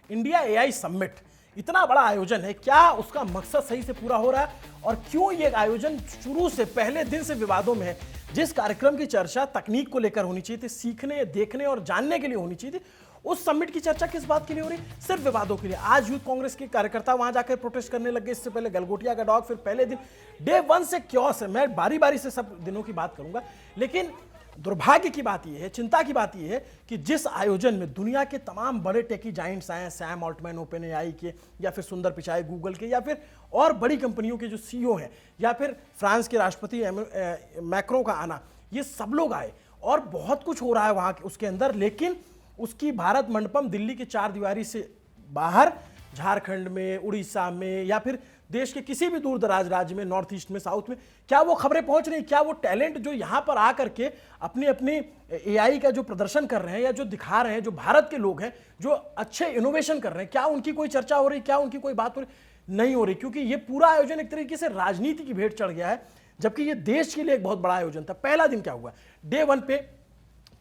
India AI summit इतना बड़ा आयोजन है, क्या उसका मकसद सही से पूरा हो रहा है और क्यों ये आयोजन शुरू से पहले दिन से विवादों में है। जिस कार्यक्रम की चर्चा तकनीक को लेकर होनी चाहिए थी, सीखने, देखने और जानने के लिए होनी चाहिए थी, उस समिट की चर्चा किस बात के लिए हो रही? सिर्फ विवादों के लिए। आज यूथ कांग्रेस के कार्यकर्ता वहां जाकर प्रोटेस्ट करने लग गए। इससे पहले गलगोटिया का डॉग, फिर पहले दिन डे 1 से क्योस है। मैं बारी बारी से सब दिनों की बात करूंगा, लेकिन दुर्भाग्य की बात यह है, चिंता की बात यह है कि जिस आयोजन में दुनिया के तमाम बड़े टेकी जाइंट्स आए हैं, सैम ऑल्टमैन ओपन एआई के, या फिर सुंदर पिचाई गूगल के, या फिर और बड़ी कंपनियों के जो सीईओ हैं, या फिर फ्रांस के राष्ट्रपति मैक्रों का आना, ये सब लोग आए और बहुत कुछ हो रहा है वहां उसके अंदर। लेकिन उसकी भारत मंडपम दिल्ली के चार दीवारी से बाहर झारखंड में, उड़ीसा में, या फिर देश के किसी भी दूर दराज राज्य में, नॉर्थ ईस्ट में, साउथ में, क्या वो खबरें पहुंच रही? क्या वो टैलेंट जो यहां पर आकर के अपनी अपनी एआई का जो प्रदर्शन कर रहे हैं या जो दिखा रहे हैं, जो भारत के लोग हैं जो अच्छे इनोवेशन कर रहे हैं, क्या उनकी कोई चर्चा हो रही? क्या उनकी कोई बात हो रही? नहीं हो रही, क्योंकि ये पूरा आयोजन एक तरीके से राजनीति की भेंट चढ़ गया है, जबकि ये देश के लिए एक बहुत बड़ा आयोजन था। पहला दिन क्या हुआ? डे 1 पे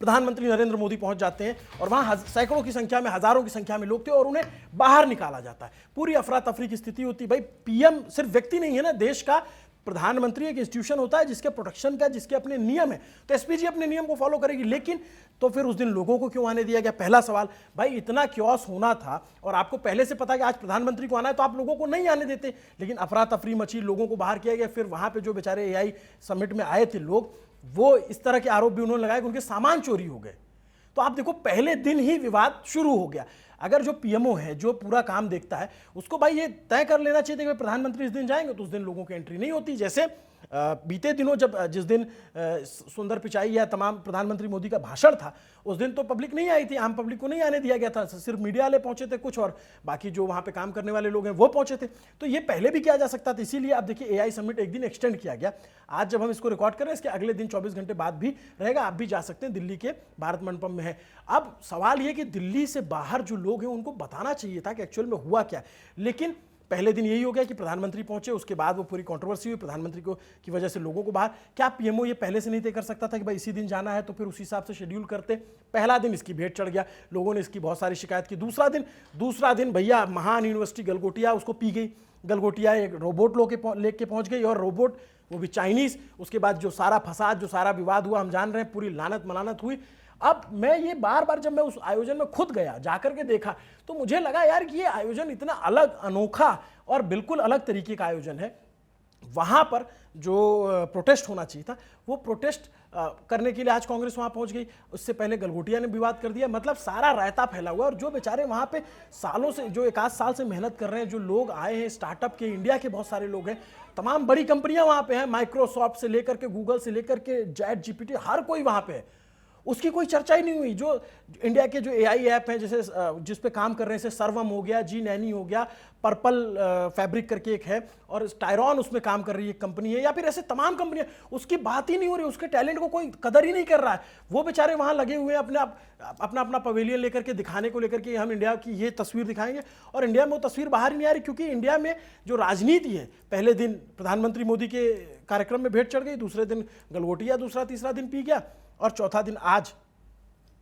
प्रधानमंत्री नरेंद्र मोदी पहुंच जाते हैं और वहां सैकड़ों की संख्या में, हजारों की संख्या में लोग थे और उन्हें बाहर निकाला जाता है। पूरी अफरा तफरी की स्थिति होती है। भाई, पीएम सिर्फ व्यक्ति नहीं है ना, देश का प्रधानमंत्री एक इंस्टीट्यूशन होता है जिसके प्रोटेक्शन का, जिसके अपने नियम है, तो एसपीजी अपने नियम को फॉलो करेगी। लेकिन तो फिर उस दिन लोगों को क्यों आने दिया गया? पहला सवाल। भाई, इतना क्योस होना था और आपको पहले से पता है कि आज प्रधानमंत्री को आना है, तो आप लोगों को नहीं आने देते। लेकिन अफरा तफरी मची, लोगों को बाहर किया गया। फिर वहां पे जो बेचारे एआई समिट में आए थे लोग, वो इस तरह के आरोप भी उन्होंने लगाए कि उनके सामान चोरी हो गए। तो आप देखो, पहले दिन ही विवाद शुरू हो गया। अगर जो पीएमओ है, जो पूरा काम देखता है, उसको भाई ये तय कर लेना चाहिए कि प्रधानमंत्री इस दिन जाएंगे, तो उस दिन लोगों की एंट्री नहीं होती। जैसे बीते दिनों जिस दिन सुंदर पिचाई या तमाम प्रधानमंत्री मोदी का भाषण था, उस दिन तो पब्लिक नहीं आई थी, आम पब्लिक को नहीं आने दिया गया था, सिर्फ मीडिया वाले पहुंचे थे कुछ, और बाकी जो वहां पे काम करने वाले लोग हैं वो पहुंचे थे। तो ये पहले भी किया जा सकता था। इसीलिए अब देखिए, एआई समिट एक दिन एक्सटेंड किया गया। आज जब हम इसको रिकॉर्ड कर रहे हैं, इसके अगले दिन 24 घंटे बाद भी रहेगा। आप भी जा सकते हैं, दिल्ली के भारत मंडपम में है। अब सवाल ये कि दिल्ली से बाहर जो लोग हैं उनको बताना चाहिए था कि एक्चुअल में हुआ क्या। लेकिन पहले दिन यही हो गया कि प्रधानमंत्री पहुंचे, उसके बाद वो पूरी कंट्रोवर्सी हुई प्रधानमंत्री को की वजह से लोगों को बाहर। क्या पीएमओ ये पहले से नहीं तय कर सकता था कि भाई इसी दिन जाना है, तो फिर उसी हिसाब से शेड्यूल करते? पहला दिन इसकी भेंट चढ़ गया, लोगों ने इसकी बहुत सारी शिकायत की। दूसरा दिन भैया, महान यूनिवर्सिटी गलगोटिया, उसको पी गई। गलगोटिया एक रोबोट लेके पहुंच गई, और रोबोट वो भी चाइनीज। उसके बाद जो सारा फसाद, जो सारा विवाद हुआ, हम जान रहे हैं, पूरी लानत मलानत हुई। अब मैं ये बार बार जब मैं उस आयोजन में खुद गया, जाकर के देखा, तो मुझे लगा यार कि ये आयोजन इतना अलग, अनोखा और बिल्कुल अलग तरीके का आयोजन है। वहां पर जो प्रोटेस्ट होना चाहिए था, वो प्रोटेस्ट करने के लिए आज कांग्रेस वहां पहुंच गई। उससे पहले गलगोटिया ने विवाद कर दिया। मतलब सारा रायता फैला हुआ। और जो बेचारे वहां पे सालों से, जो 1 आध साल से मेहनत कर रहे हैं, जो लोग आए हैं स्टार्टअप के, इंडिया के बहुत सारे लोग हैं, तमाम बड़ी कंपनियां वहां पे हैं, माइक्रोसॉफ्ट से लेकर के, गूगल से लेकर के, चैट जीपीटी, हर कोई वहां पे है। उसकी कोई चर्चा ही नहीं हुई। जो इंडिया के जो एआई ऐप हैं, जैसे जिस पे काम कर रहे हैं, जैसे सर्वम हो गया, जी नैनी हो गया, पर्पल फैब्रिक करके एक है, और टायरॉन उसमें काम कर रही है कंपनी है, या फिर ऐसे तमाम कंपनियां, उसकी बात ही नहीं हो रही। उसके टैलेंट को कोई कदर ही नहीं कर रहा है। वो बेचारे वहां लगे हुए हैं अपना पवेलियन लेकर के, दिखाने को लेकर के हम इंडिया की ये तस्वीर दिखाएंगे, और इंडिया में वो तस्वीर बाहर ही नहीं आ रही। क्योंकि इंडिया में जो राजनीति है, पहले दिन प्रधानमंत्री मोदी के कार्यक्रम में भेंट चढ़ गई, दूसरे दिन गलगोटिया, दूसरा तीसरा दिन पी गया, और चौथा दिन आज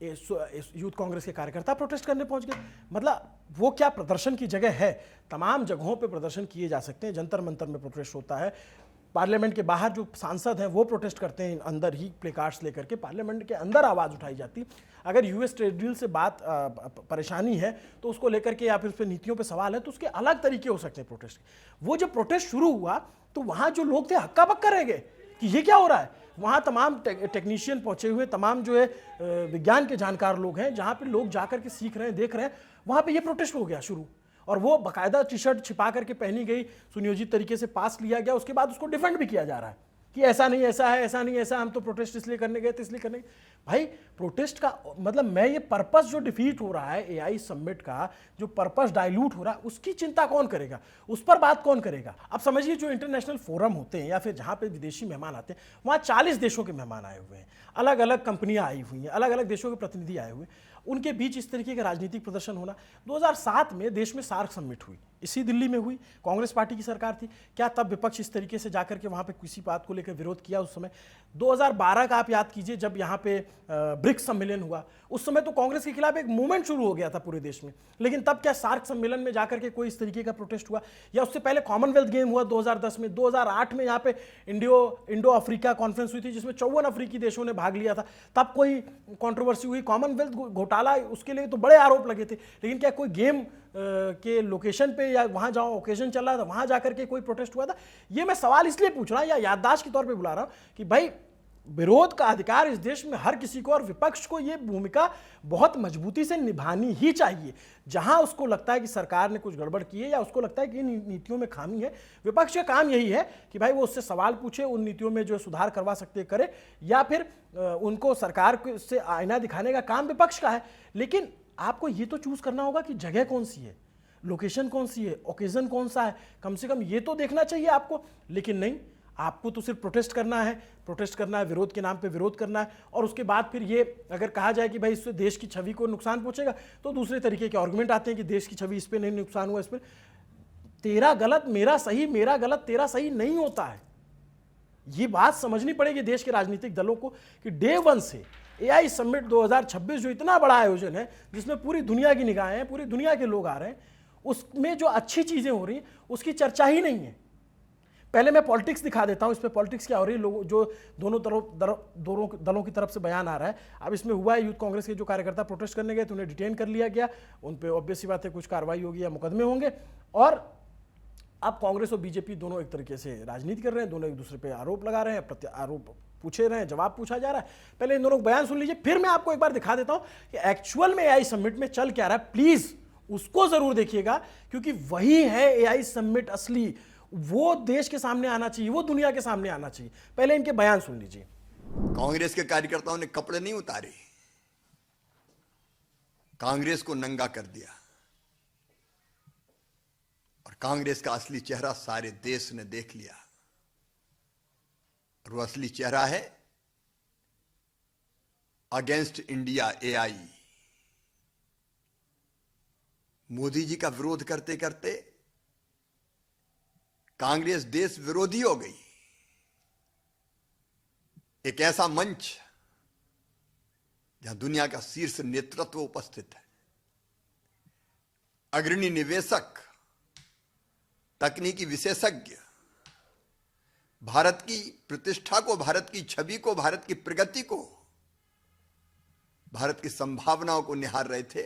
यूथ कांग्रेस के कार्यकर्ता प्रोटेस्ट करने पहुंच गए। मतलब वो क्या प्रदर्शन की जगह है? तमाम जगहों पे प्रदर्शन किए जा सकते हैं। जंतर मंतर में प्रोटेस्ट होता है, पार्लियामेंट के बाहर जो सांसद हैं वो प्रोटेस्ट करते हैं, अंदर ही प्लेकार्ड्स लेकर के पार्लियामेंट के अंदर आवाज़ उठाई जाती। अगर यूएस ट्रेड डील से बात परेशानी है, तो उसको लेकर के, या फिर उस पर नीतियों पे सवाल है, तो उसके अलग तरीके हो सकते हैं प्रोटेस्ट। वो जब प्रोटेस्ट शुरू हुआ, तो वहाँ जो लोग थे हक्का बक्का रह गए कि ये क्या हो रहा है। वहाँ तमाम टेक्नीशियन पहुंचे हुए, तमाम जो है विज्ञान के जानकार लोग हैं, जहाँ पे लोग जाकर के सीख रहे हैं, देख रहे हैं, वहाँ पे ये प्रोटेस्ट हो गया शुरू। और वो बाकायदा टी शर्ट छिपा करके पहनी गई, सुनियोजित तरीके से पास लिया गया। उसके बाद उसको डिफेंड भी किया जा रहा है कि ऐसा नहीं, ऐसा है, ऐसा नहीं, ऐसा, हम तो प्रोटेस्ट इसलिए करने गए थे, इसलिए करने गए। भाई, प्रोटेस्ट का मतलब, मैं ये पर्पस जो डिफीट हो रहा है एआई समिट का, जो पर्पस डाइल्यूट हो रहा है, उसकी चिंता कौन करेगा? उस पर बात कौन करेगा? अब समझिए, जो इंटरनेशनल फोरम होते हैं या फिर जहाँ पे विदेशी मेहमान आते हैं, वहाँ 40 देशों के मेहमान आए हुए हैं, अलग अलग कंपनियां आई हुई हैं, अलग अलग देशों के प्रतिनिधि आए हुए हैं। उनके बीच इस तरीके का राजनीतिक प्रदर्शन होना। 2007 में देश में सार्क समिट हुई, इसी दिल्ली में हुई, कांग्रेस पार्टी की सरकार थी। क्या तब विपक्ष इस तरीके से जाकर के वहां पे किसी बात को लेकर विरोध किया उस समय? 2012 का आप याद कीजिए, जब यहाँ पे ब्रिक्स सम्मेलन हुआ, उस समय तो कांग्रेस के खिलाफ एक मूवमेंट शुरू हो गया था पूरे देश में। लेकिन तब क्या सार्क सम्मेलन में जाकर के कोई इस तरीके का प्रोटेस्ट हुआ? या उससे पहले कॉमनवेल्थ गेम हुआ 2010 में, 2008 में यहाँ पे इंडो अफ्रीका कॉन्फ्रेंस हुई थी जिसमें 54 अफ्रीकी देशों ने भाग लिया था, तब कोई कंट्रोवर्सी हुई। कॉमनवेल्थ घोटाला, उसके लिए तो बड़े आरोप लगे थे। लेकिन क्या कोई गेम के लोकेशन पे या वहां जहां ओकेजन चल रहा था वहां जाकर के कोई प्रोटेस्ट हुआ था? ये मैं सवाल इसलिए पूछ रहा हूं या याददाश्त के तौर पे बुला रहा हूं कि भाई, विरोध का अधिकार इस देश में हर किसी को, और विपक्ष को ये भूमिका बहुत मजबूती से निभानी ही चाहिए। जहां उसको लगता है कि सरकार ने कुछ गड़बड़ की है या उसको लगता है कि इन नीतियों में खामी है, विपक्ष का काम यही है कि भाई वो उससे सवाल पूछे, उन नीतियों में जो सुधार करवा सकते करे, या फिर उनको सरकार से आईना दिखाने का काम विपक्ष का है। लेकिन आपको ये तो चूज करना होगा कि जगह कौन सी है, लोकेशन कौन सी है, ओकेजन कौन सा है, कम से कम ये तो देखना चाहिए आपको। लेकिन नहीं, आपको तो सिर्फ प्रोटेस्ट करना है, विरोध के नाम पे विरोध करना है, और उसके बाद फिर ये अगर कहा जाए कि भाई इससे देश की छवि को नुकसान पहुंचेगा, तो दूसरे तरीके के आर्गुमेंट आते हैं कि देश की छवि इस पे नहीं नुकसान हुआ, इस पे। तेरा गलत मेरा सही, मेरा गलत तेरा सही नहीं होता है। ये बात समझनी पड़ेगी देश के राजनीतिक दलों को कि डे वन से एआई समिट 2026 जो इतना बड़ा आयोजन है, जिसमें पूरी दुनिया की निगाहें हैं, पूरी दुनिया के लोग आ रहे हैं, उसमें जो अच्छी चीजें हो रही हैं उसकी चर्चा ही नहीं है। पहले मैं पॉलिटिक्स दिखा देता हूं, इसमें पॉलिटिक्स क्या हो रही है, लोग जो दोनों दलों की तरफ से बयान आ रहा है। अब इसमें हुआ है, यूथ कांग्रेस के जो कार्यकर्ता प्रोटेस्ट करने गए तो उन्हें डिटेन कर लिया गया, उन पे ऑब्वियस सी बात है कुछ कार्रवाई होगी या मुकदमे होंगे। और अब कांग्रेस और बीजेपी दोनों एक तरीके से राजनीति कर रहे हैं, दोनों एक दूसरे पे आरोप लगा रहे हैं, आरोप पूछे रहे हैं, जवाब पूछा जा रहा है। पहले इन दोनों को बयान सुन लीजिए, फिर मैं आपको एक बार दिखा देता हूं कि एक्चुअल में एआई समिट में चल क्या रहा है। प्लीज उसको जरूर देखिएगा, क्योंकि वही है एआई समिट असली। वो देश के सामने आना चाहिए, वो दुनिया के सामने आना चाहिए। पहले इनके बयान सुन लीजिए। कांग्रेस के कार्यकर्ताओं ने कपड़े नहीं उतारे, कांग्रेस को नंगा कर दिया, और कांग्रेस का असली चेहरा सारे देश ने देख लिया। और वो असली चेहरा है against India AI. Modi ji का विरोध करते करते कांग्रेस देश विरोधी हो गई। एक ऐसा मंच जहां दुनिया का शीर्ष नेतृत्व उपस्थित है, अग्रणी निवेशक, तकनीकी विशेषज्ञ, भारत की प्रतिष्ठा को, भारत की छवि को, भारत की प्रगति को, भारत की संभावनाओं को निहार रहे थे।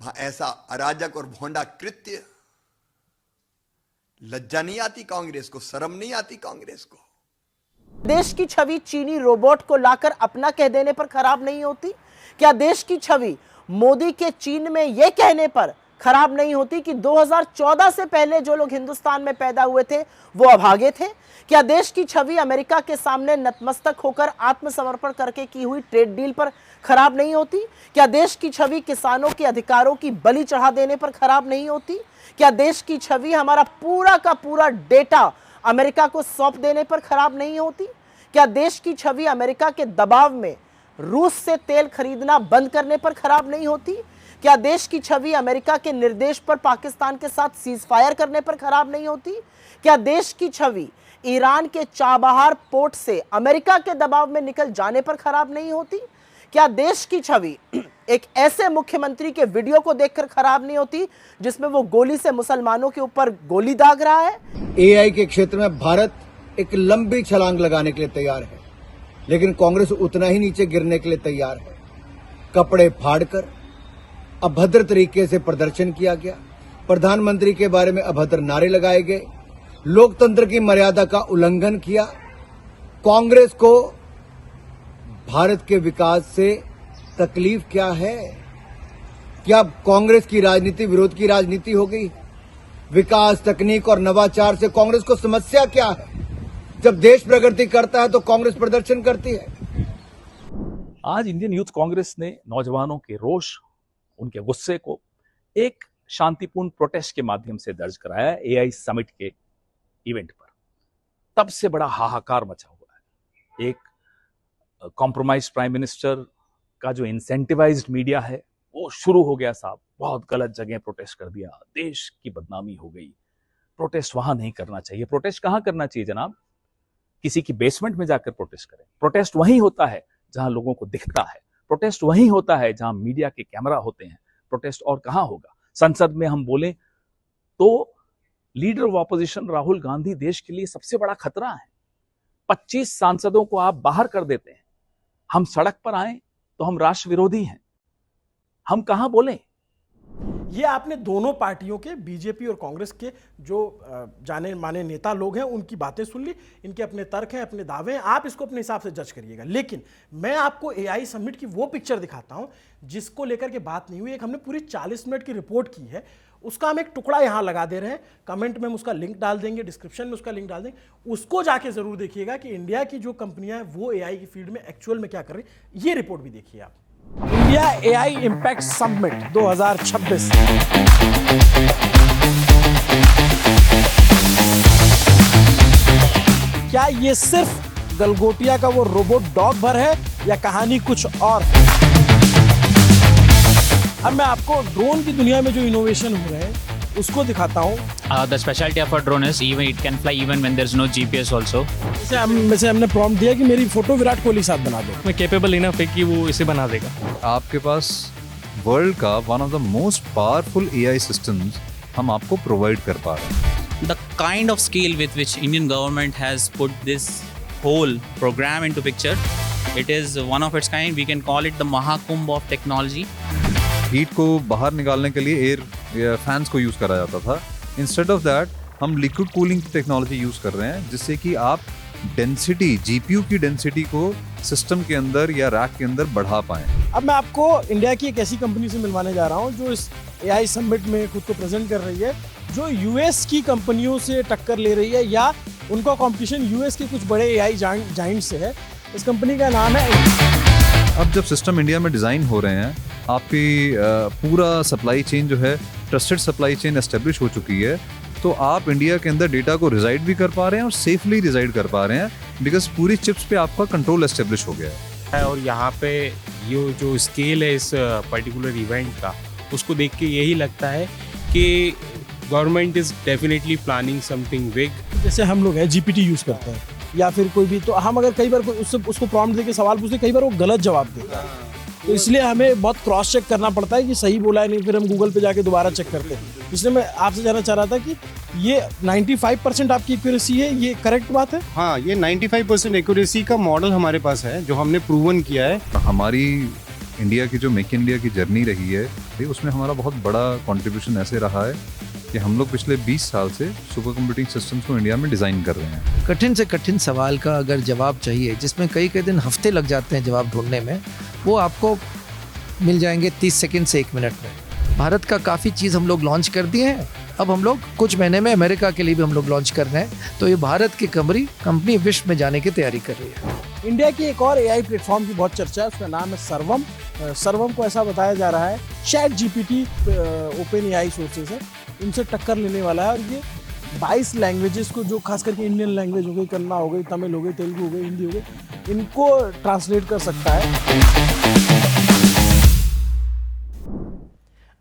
वहां ऐसा अराजक और भोंडा कृत्य, लज्जा नहीं आती कांग्रेस को, शर्म नहीं आती कांग्रेस को? देश की छवि चीनी रोबोट को लाकर अपना कह देने पर खराब नहीं होती? क्या देश की छवि मोदी के चीन में यह कहने पर खराब नहीं होती कि 2014 से पहले जो लोग हिंदुस्तान में पैदा हुए थे वो अभागे थे? क्या देश की छवि अमेरिका के सामने नतमस्तक होकर आत्मसमर्पण करके की हुई ट्रेड डील पर खराब नहीं होती? क्या देश की छवि किसानों के अधिकारों की बलि चढ़ा देने पर खराब नहीं होती? क्या देश की छवि हमारा पूरा का पूरा डेटा अमेरिका को सौंप देने पर खराब नहीं होती? क्या देश की छवि अमेरिका के दबाव में रूस से तेल खरीदना बंद करने पर खराब नहीं होती? क्या देश की छवि अमेरिका के निर्देश पर पाकिस्तान के साथ सीज फायर करने पर खराब नहीं होती? क्या देश की छवि ईरान के चाबहार पोर्ट से अमेरिका के दबाव में निकल जाने पर खराब नहीं होती? क्या देश की छवि एक ऐसे मुख्यमंत्री के वीडियो को देखकर खराब नहीं होती जिसमें वो गोली से मुसलमानों के ऊपर गोली दाग रहा है? एआई के क्षेत्र में भारत एक लंबी छलांग लगाने के लिए तैयार है, लेकिन कांग्रेस उतना ही नीचे गिरने के लिए तैयार है। कपड़े फाड़कर अभद्र तरीके से प्रदर्शन किया गया, प्रधानमंत्री के बारे में अभद्र नारे लगाए गए, लोकतंत्र की मर्यादा का उल्लंघन किया। कांग्रेस को भारत के विकास से तकलीफ क्या है? क्या कांग्रेस की राजनीति विरोध की राजनीति हो गई? विकास, तकनीक और नवाचार से कांग्रेस को समस्या क्या है? जब देश प्रगति करता है तो कांग्रेस प्रदर्शन करती है। आज इंडियन यूथ कांग्रेस ने नौजवानों के रोष, उनके गुस्से को एक शांतिपूर्ण प्रोटेस्ट के माध्यम से दर्ज कराया एआई समिट के इवेंट पर। तब से बड़ा हाहाकार मचा हुआ है। एक कॉम्प्रोमाइज प्राइम मिनिस्टर का जो इंसेंटिवाइज्ड मीडिया है, वो शुरू हो गया साहब, बहुत गलत जगह प्रोटेस्ट कर दिया, देश की बदनामी हो गई, प्रोटेस्ट वहां नहीं करना चाहिए। प्रोटेस्ट कहां करना चाहिए जनाब? किसी की बेसमेंट में जाकर प्रोटेस्ट करें। प्रोटेस्ट वहीं होता है जहां लोगों को दिखता है, प्रोटेस्ट वहीं होता है जहां मीडिया के कैमरा होते हैं। प्रोटेस्ट और कहां होगा? संसद में हम बोले तो leader of opposition Rahul Gandhi देश के लिए सबसे बड़ा खतरा है। 25 सांसदों को आप बाहर कर देते हैं। हम सड़क पर आए तो हम राष्ट्र विरोधी हैं। हम कहां बोलें? ये आपने दोनों पार्टियों के, बीजेपी और कांग्रेस के जो जाने माने नेता लोग हैं, उनकी बातें सुन ली, इनके अपने तर्क हैं, अपने दावे हैं, आप इसको अपने हिसाब से जज करिएगा। लेकिन मैं आपको एआई समिट की वो पिक्चर दिखाता हूं जिसको लेकर के बात नहीं हुई। एक हमने पूरी 40 मिनट की रिपोर्ट की है, उसका हम एक टुकड़ा यहां लगा दे रहे हैं, कमेंट में हम उसका लिंक डाल देंगे, डिस्क्रिप्शन में उसका लिंक डाल देंगे, उसको जाके जरूर देखिएगा कि इंडिया की जो कंपनियां हैं वो एआई की फील्ड में एक्चुअल में क्या कर रही है। ये रिपोर्ट भी देखिए आप। India AI impact summit 2026। क्या ये सिर्फ गलगोटिया का वो रोबोट डॉग भर है या कहानी कुछ और? अब मैं आपको ड्रोन की दुनिया में जो इनोवेशन हो रहे हैं उसको दिखाता हूँ। The specialty of a drone is even it can fly even when there's no GPS also. जैसे हमने प्रॉम्प्ट दिया कि मेरी फोटो विराट कोहली साथ बना दो, मैं कैपेबल इनफ है कि वो इसे बना देगा। आपके पास वर्ल्ड का one of the most powerful AI systems हम आपको प्रोवाइड कर पा रहे हैं। The kind of scale with which Indian government has put this whole program into picture, it is one of its kind. We can call it the Mahakumbh of technology. Heat को बाहर निकालने के लिए air fans को use करा जाता था। Instead of that हम लिक्विड कूलिंग की टेक्नोलॉजी यूज़ कर रहे हैं, जिससे कि आप डेंसिटी, जीपीयू की डेंसिटी को सिस्टम के अंदर या रैक के अंदर बढ़ा पाएं। अब मैं आपको इंडिया की एक ऐसी कंपनी से मिलवाने जा रहा हूं जो इस एआई समिट में खुद को प्रेजेंट कर रही है, जो यूएस की कंपनियों से टक्कर ले रही है या उनका कंपटीशन यूएस के कुछ बड़े एआई जाइंट से है। इस कंपनी का नाम है। अब जब सिस्टम इंडिया में डिज़ाइन हो रहे हैं, आपकी पूरा सप्लाई चेन जो है ट्रस्टेड सप्लाई चेन एस्टेब्लिश हो चुकी है, तो आप इंडिया के अंदर डेटा को रिजाइड भी कर पा रहे हैं और सेफली रिजाइड कर पा रहे हैं, बिकॉज पूरी चिप्स पे आपका कंट्रोल एस्टेब्लिश हो गया है। और यहाँ पे ये जो स्केल है इस पर्टिकुलर इवेंट का, उसको देख के यही लगता है कि government is definitely planning something big. जैसे हम लोग हैं जीपीटी यूज करते हैं या फिर कोई भी, तो हम अगर कई बार उसको प्रॉम्प्ट देके सवाल पूछते हैं, कई बार वो गलत जवाब देता है, तो इसलिए हमें बहुत क्रॉस चेक करना पड़ता है कि सही बोला है नहीं, फिर हम गूगल पे जाके दोबारा चेक करते हैं। इसलिए मैं आपसे जानना चाह रहा था कि ये 95% आपकी एक्यूरेसी है, ये करेक्ट बात है? हाँ, ये 95% एक्यूरेसी का मॉडल हमारे पास है जो हमने प्रूवन किया है। हमारी इंडिया की जो मेक इन इंडिया की जर्नी रही है, उसमें हमारा बहुत बड़ा कंट्रीब्यूशन ऐसे रहा है कि हम लोग पिछले 20 साल से सुपर कंप्यूटिंग सिस्टम्स को इंडिया में डिज़ाइन कर रहे हैं। कठिन से कठिन सवाल का अगर जवाब चाहिए, जिसमें कई दिन हफ्ते लग जाते हैं जवाब ढूंढने में, वो आपको मिल जाएंगे 30 सेकंड से 1 मिनट में। भारत का काफ़ी चीज़ हम लोग लॉन्च कर दिए हैं, अब हम लोग कुछ महीने में अमेरिका के लिए भी हम लोग लॉन्च कर रहे हैं। तो ये भारत की कंपनी विश्व में जाने की तैयारी कर रही है। इंडिया की एक और एआई प्लेटफॉर्म की बहुत चर्चा है, उसका नाम है सर्वम। सर्वम को ऐसा बताया जा रहा है chat GPT open AI sources है, इनसे टक्कर लेने वाला है। और ये 22 लैंग्वेजेस को, जो खास करके इंडियन लैंग्वेज हो गई, कन्नड़ा हो गई, तमिल हो गई, तेलुगु हो गई, हिंदी हो गई, इनको ट्रांसलेट कर सकता है।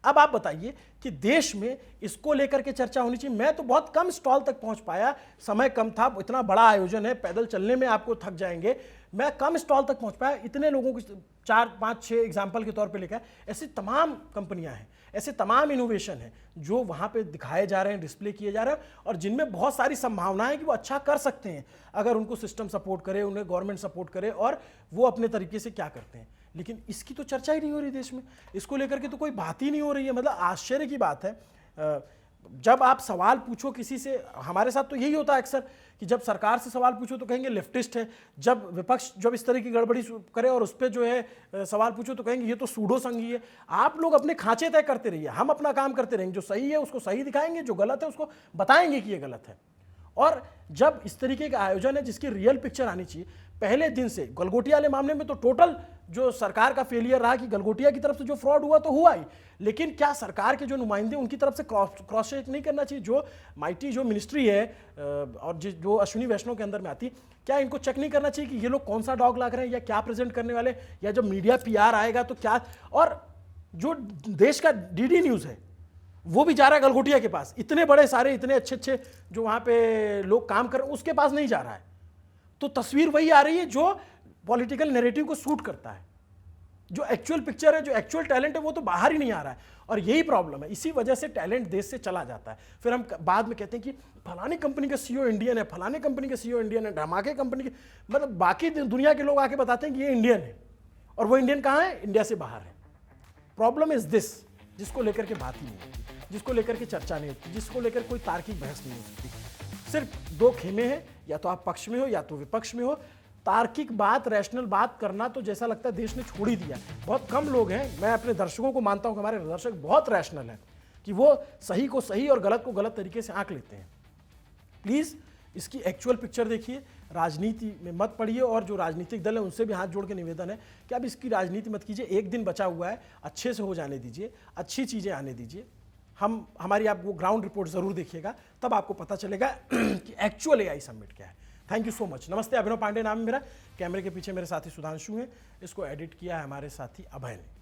अब आप बताइए कि देश में इसको लेकर के चर्चा होनी चाहिए। मैं तो बहुत कम स्टॉल तक पहुंच पाया, समय कम था, इतना बड़ा आयोजन है, पैदल चलने में आपको थक जाएंगे, मैं कम स्टॉल तक पहुंच पाया। इतने लोगों को 4, 5, 6 एग्जाम्पल के तौर पे लेकर ऐसी तमाम कंपनियां हैं, ऐसे तमाम इनोवेशन हैं जो वहां पे दिखाए जा रहे हैं, डिस्प्ले किए जा रहे हैं, और जिनमें बहुत सारी संभावनाएं कि वो अच्छा कर सकते हैं अगर उनको सिस्टम सपोर्ट करे, उन्हें गवर्नमेंट सपोर्ट करे और वो अपने तरीके से क्या करते हैं। लेकिन इसकी तो चर्चा ही नहीं हो रही देश में, इसको लेकर के तो कोई बात ही नहीं हो रही है। मतलब आश्चर्य की बात है। जब आप सवाल पूछो किसी से, हमारे साथ तो यही होता है अक्सर कि जब सरकार से सवाल पूछो तो कहेंगे लेफ्टिस्ट है, जब विपक्ष जब इस तरह की गड़बड़ी करे और उस पर जो है सवाल पूछो तो कहेंगे ये तो सूडो संघी है। आप लोग अपने खांचे तय करते रहिए, हम अपना काम करते रहेंगे, जो सही है उसको सही दिखाएंगे, जो गलत है उसको बताएंगे कि ये गलत है। और जब इस तरीके का आयोजन है जिसकी रियल पिक्चर आनी चाहिए, पहले दिन से गलगोटिया वाले मामले में तो टोटल जो सरकार का फेलियर रहा कि गलगोटिया की तरफ से जो फ्रॉड हुआ तो हुआ ही, लेकिन क्या सरकार के जो नुमाइंदे उनकी तरफ से क्रॉस चेक नहीं करना चाहिए? जो माइटी जो मिनिस्ट्री है और जो अश्विनी वैष्णव के अंदर में आती, क्या इनको चेक नहीं करना चाहिए कि ये लोग कौन सा डॉग लाग रहे हैं या क्या प्रेजेंट करने वाले, या जब मीडिया पीआर आएगा तो क्या? और जो देश का डीडी न्यूज़ है वो भी जा रहा है गलगोटिया के पास, इतने बड़े सारे इतने अच्छे अच्छे जो वहाँ पे लोग काम कर उसके पास नहीं जा रहा है। तो तस्वीर वही आ रही है जो पॉलिटिकल नैरेटिव को सूट करता है। जो एक्चुअल पिक्चर है, जो एक्चुअल टैलेंट है वो तो बाहर ही नहीं आ रहा है, और यही प्रॉब्लम है। इसी वजह से टैलेंट देश से चला जाता है। फिर हम बाद में कहते हैं कि फलानी कंपनी का सीईओ इंडियन है, फलानी कंपनी का सीईओ इंडियन है, धमाके कंपनी के, मतलब बाकी दुनिया के लोग आके बताते हैं कि ये इंडियन है, और वो इंडियन कहाँ है? इंडिया से बाहर है। प्रॉब्लम इज दिस, जिसको लेकर के बात ही नहीं होती, जिसको लेकर के चर्चा नहीं होती, जिसको लेकर कोई तार्किक बहस नहीं होती। सिर्फ दो खेमे हैं, या तो आप पक्ष में हो या तो विपक्ष में हो। तार्किक बात, रैशनल बात करना तो जैसा लगता है देश ने छोड़ ही दिया। बहुत कम लोग हैं, मैं अपने दर्शकों को मानता हूं कि हमारे दर्शक बहुत रैशनल हैं, कि वो सही को सही और गलत को गलत तरीके से आंक लेते हैं। प्लीज़ इसकी एक्चुअल पिक्चर देखिए, राजनीति में मत पड़िए, और जो राजनीतिक दल है उनसे भी हाथ जोड़ के निवेदन है कि अब इसकी राजनीति मत कीजिए। एक दिन बचा हुआ है, अच्छे से हो जाने दीजिए, अच्छी चीज़ें आने दीजिए। हमारी आप वो ग्राउंड रिपोर्ट ज़रूर देखिएगा, तब आपको पता चलेगा कि एक्चुअल एआई समिट क्या है। Thank you so much. नमस्ते, अभिनव पांडे नाम है मेरा, कैमरे के पीछे मेरे साथी सुधांशु हैं, इसको एडिट किया है हमारे साथी अभय ने।